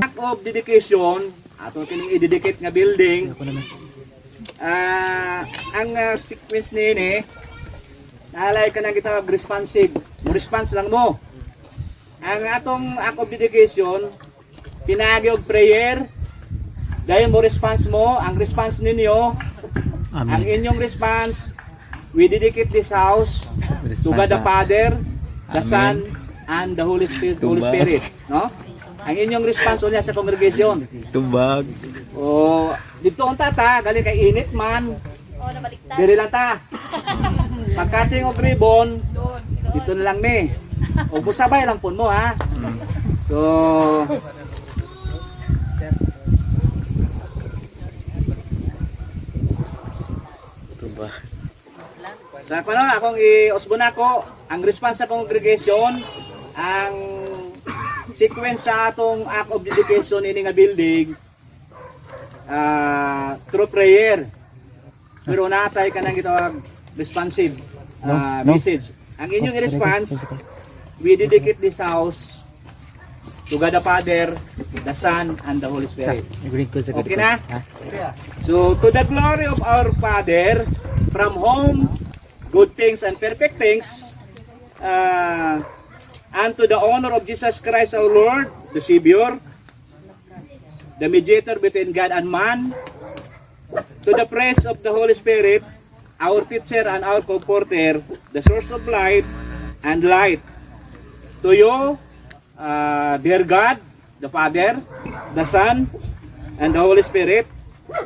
Act of dedication, ato kining i-dedicate nga building. Ang sequence nini, nalay ka na kita responsive. Mo response lang mo. Ang atong act of dedication, pinagi og prayer. Dahil mo response mo, ang response ninyo, Amen. ang inyong response, we dedicate this house to God the Father, the Son, and the Holy Spirit. No? Ang inyong response unya sa congregation. Tubag. O, dito ang tata, galing kay init man. Diri lang ta. Pagkating og ribbon, dito na lang ni. O busabay lang pun mo ha. So, Tubag. sa kuno akong i-usbon ako ang response sa congregation, ang sequence sa atong act of dedication ini nga building through prayer. Pero natay ka nang gitawag responsive message. Ang inyong response, we dedicate this house to God the Father, the Son, and the Holy Spirit. Okay na? So, to the glory of our Father, from whom good things and perfect things, and to the honor of Jesus Christ our Lord, the Savior, the mediator between God and man, to the praise of the Holy Spirit, our teacher and our comforter, the source of life and light. To you, dear God, the Father, the Son, and the Holy Spirit,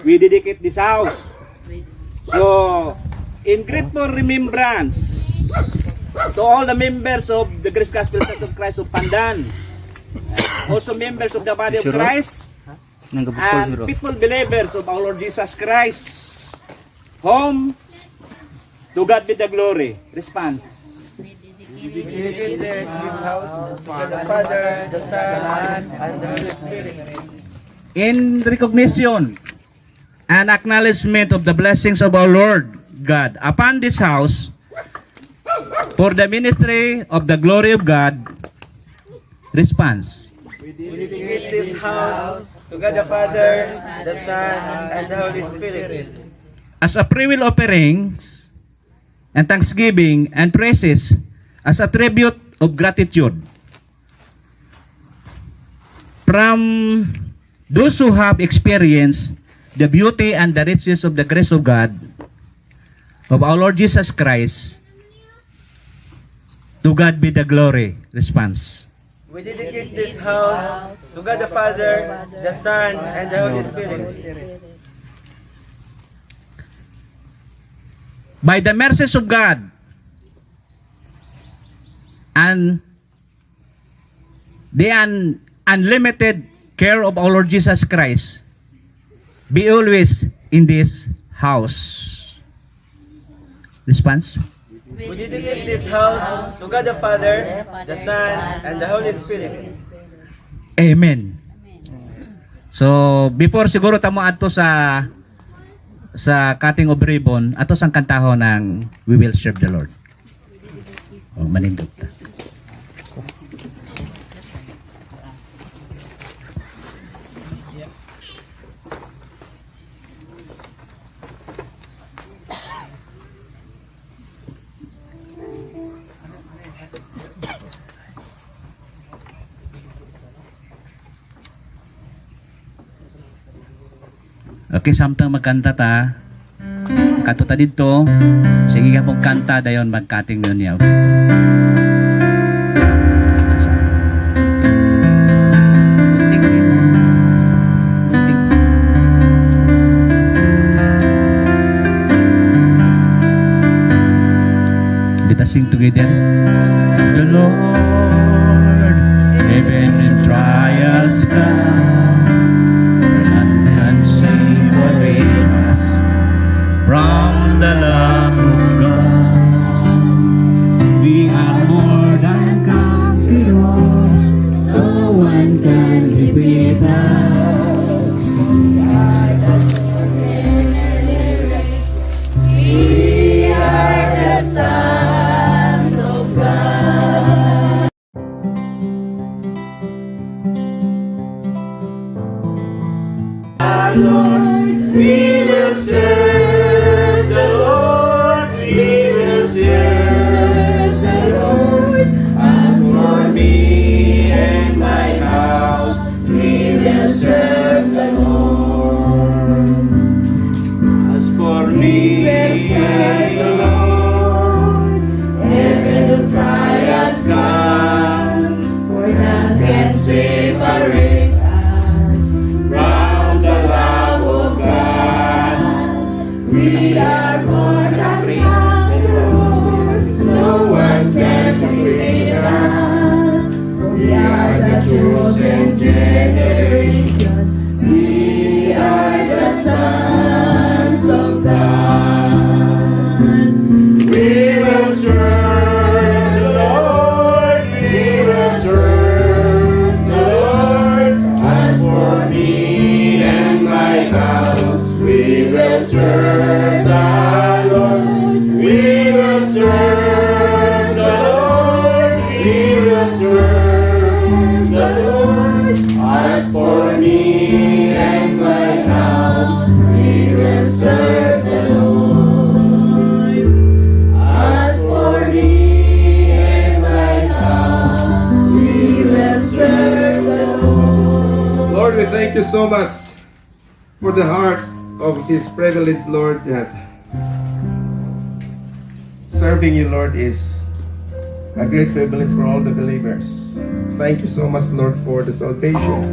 we dedicate this house. So, in grateful remembrance to all the members of the Grace Gospel Church of Christ of Pandan, also members of the body of Christ, and faithful believers of our Lord Jesus Christ, whom to God be the glory. Response. We dedicate this house to the Father, the Son, and the Holy Spirit. In recognition and acknowledgement of the blessings of our Lord God upon this house, for the ministry of the glory of God, response. We dedicate this house to God the Father, the Son, and the Holy Spirit. As a free will offerings and thanksgiving and praises, as a tribute of gratitude from those who have experienced the beauty and the riches of the grace of God, of our Lord Jesus Christ, to God be the glory. Response. We dedicate this house to God the Father, the Son, and the Holy Spirit. By the mercies of God and the unlimited care of our Lord Jesus Christ, be always in this house. Response. We dedicate this house to God the Father, the Son, and the Holy Spirit. Amen. So, before siguro tamo adto sa cutting of ribbon, ato sang kantahon ng We Will Serve the Lord. O, manindot ta. Okay, samtang magkanta ta. Kato ta dito. Sige ka pong kanta dayon magkating nun niya. Okay? Asa? Bunting din. Bunting. Let us sing together. The Lord, even in trials come, from the love of God. We are more than conquerors. No one can defeat us. We are the sons of God. Lord. We will serve the Lord. We will serve the Lord. As for me and my house, we will serve the Lord. As for me, we will serve the Lord. Heaven will try us come, for none can separate us from the love of God. We are more than conquerors. No one can defeat us. We are the chosen generation. We are the sons of God. We will serve the Lord. We will serve the Lord. As for me and my house, we will serve the Lord. We will serve the Lord. We will serve the Lord. As for me and my house, we will serve the Lord. As for me and my house, we will serve the Lord. Lord, we thank you so much for the heart of this privilege, Lord, that serving you, Lord, is a great privilege for all the believers. Thank you so much, Lord, for the salvation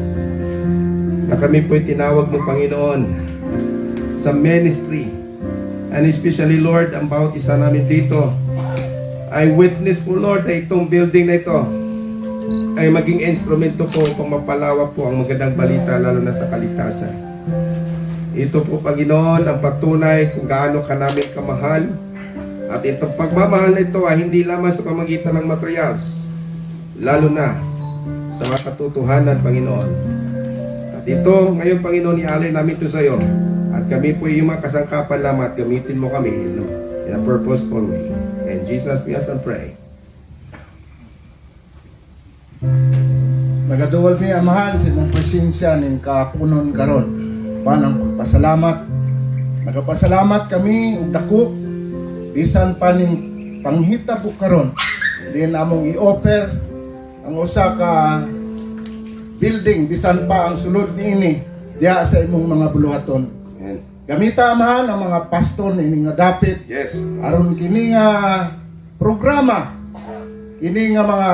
na kami po'y tinawag mo, Panginoon, sa ministry. And especially, Lord, ang bawat isa namin dito ay witness po, Lord, na itong building na ito ay maging instrumento po upang mapalawak po ang magandang balita, lalo na sa kaligtasan. Ito po, Panginoon, ang pagtunay kung gaano ka namin kamahal. At itong pagmamahal na ito ay hindi lamang sa pamagitan ng materials, lalo na sa mga katotohanan, Panginoon. At ito, ngayon, Panginoon, ialay namin ito sa iyo. At kami po yung mga kasangkapan lamang at gamitin mo kami in a purposeful way. In Jesus, we ask and pray. Nagaduwal mi amahan sa mong presensya ng kapunon karon. Panang pagpasalamat. Nagapasalamat kami ug dako bisan pa ning panghitabo karon. Din among i-offer ang usa ka building bisan pa ang sulod niini diha sa imong mga buluhaton. Amen. Gamita amahan ang mga pastor ini nga dapit Yes. aron kini nga programa, kini nga mga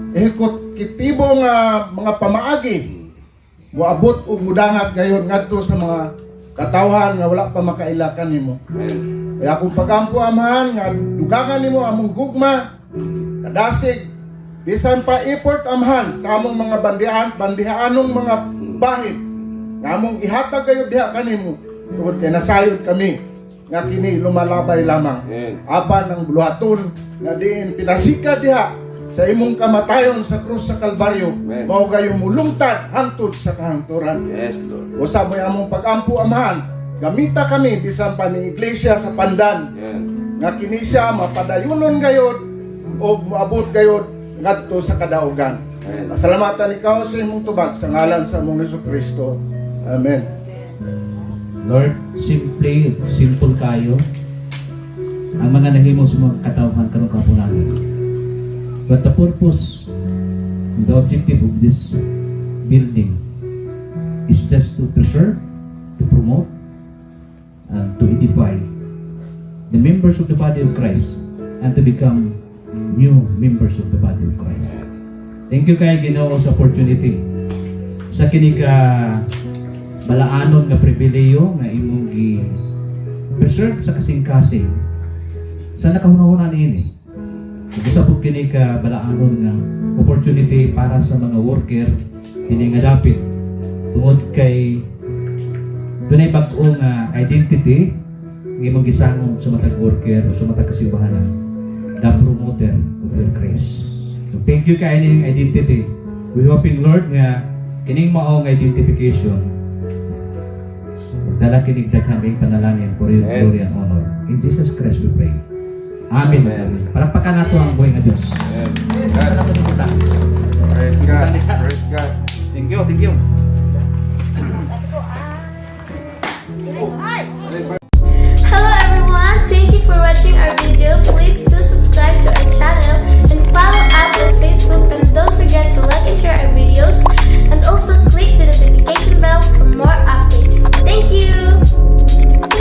ehekutibo nga mga pamaagi moabot og mudangat gayon ngadto sa mga katawhan nga wala pa makailakan nimo. Kaya kung pagampo amahan nga dugangan nimo among gugma, kadasig, bisan pa effort amahan sa among mga bandihaanong mga bahin nga among ihatag kayo diha kanimo tungod kay nasayod kami nga kini lumalabay lamang. Amen. Apan ang buluhaton nga diin pinasika diha sa imong kamatayon sa krus sa Kalbaryo, Amen. mao gayong mulungtad hangtod sa kahangturan. Yes, Lord. Usab mo among pagampo amahan, gamita kami bisan pa ning iglesia sa Pandan Yan. nga kini siya mapadayunon gayod o maabot gayod ngadto sa kadaugan. Amen. Pasalamatan ikaw sa imong tubag sa ngalan sa among Kristo. Amen. Lord, simple kayo ang mga nahimo sa mga katawhan karong kapunan. But the purpose, the objective of this building is just to preserve, to promote, and to edify the members of the body of Christ and to become new members of the body of Christ. Thank you kay Ginoo sa opportunity. Sa kini ka balaanon nga pribileyo nga imong i-preserve sa kasing-kasing sa nakahuna-huna niini. Gusto po kini ka balaanon nga opportunity para sa mga worker kini nga dapit tungod kay dunay bag-o nga identity nga imong gisangon sa matag worker o sa matag kasimbahanan, the promoter of your grace. So thank you kay ining identity. We hoping Lord nga kining mao nga identification dala kinig daghang ing panalangin for your Amen. glory and honor. In Jesus Christ we pray. Amen. Amen. Palakpakan nato ang buhay nga Diyos. Amen. Praise God. Praise God.